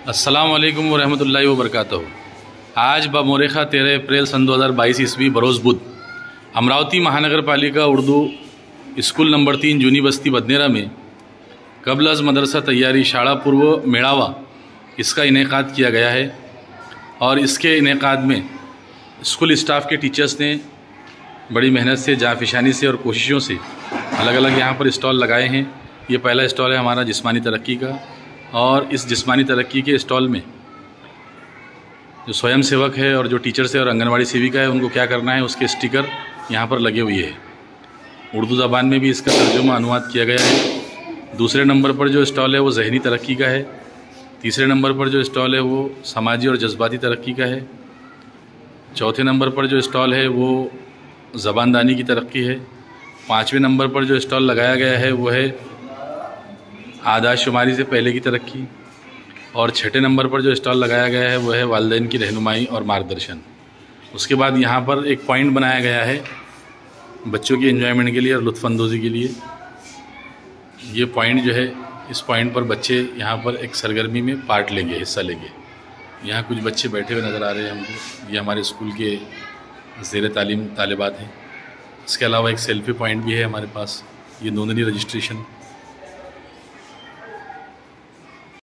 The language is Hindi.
अस्सलाम वालेकुम वरहमतुल्लाहि वबरकातुहू। आज बमोरेखा 13 अप्रैल सन 2022 ईस्वी बरोज़ बुध अमरावती महानगर पालिका उर्दू स्कूल नंबर 3 जूनी बस्ती बदनेरा में कबल अज़ मदरसा तैयारी शाला पूर्व मेड़ावा इसका इनेकाद किया गया है। और इसके इनेकाद में स्कूल स्टाफ के टीचर्स ने बड़ी मेहनत से, जाफिशानी से और कोशिशों से अलग अलग यहाँ पर स्टॉल लगाए हैं। ये पहला स्टॉल है हमारा जिस्मानी तरक्की का, और इस जिस्मानी तरक्की के स्टॉल में जो स्वयं सेवक है और जो टीचर्स है और आंगनवाड़ी सेविका है उनको क्या करना है उसके स्टिकर यहाँ पर लगे हुए हैं। उर्दू ज़बान में भी इसका तर्जुमा अनुवाद किया गया है। दूसरे नंबर पर जो स्टॉल है वो ज़हनी तरक्की का है। तीसरे नंबर पर जो स्टॉल है वो समाजी और जज्बाती तरक्की का है। चौथे नंबर पर जो स्टॉल है वो ज़बानदानी की तरक्की है। पाँचवें नंबर पर जो स्टॉल लगाया गया है वो है आदाद शुमारी से पहले की तरक्की। और छठे नंबर पर जो स्टॉल लगाया गया है वो है वालिदैन की रहनुमाई और मार्गदर्शन। उसके बाद यहाँ पर एक पॉइंट बनाया गया है बच्चों की एंजॉयमेंट के लिए और लुत्फ़अंदोज़ी के लिए। ये पॉइंट जो है, इस पॉइंट पर बच्चे यहाँ पर एक सरगर्मी में पार्ट लेंगे, हिस्सा लेंगे। यहाँ कुछ बच्चे बैठे हुए नज़र आ रहे हैं हमको। ये हमारे स्कूल के ज़ेर तालीम तालिबात हैं। इसके अलावा एक सेल्फ़ी पॉइंट भी है हमारे पास। ये नोंदनी रजिस्ट्रेशन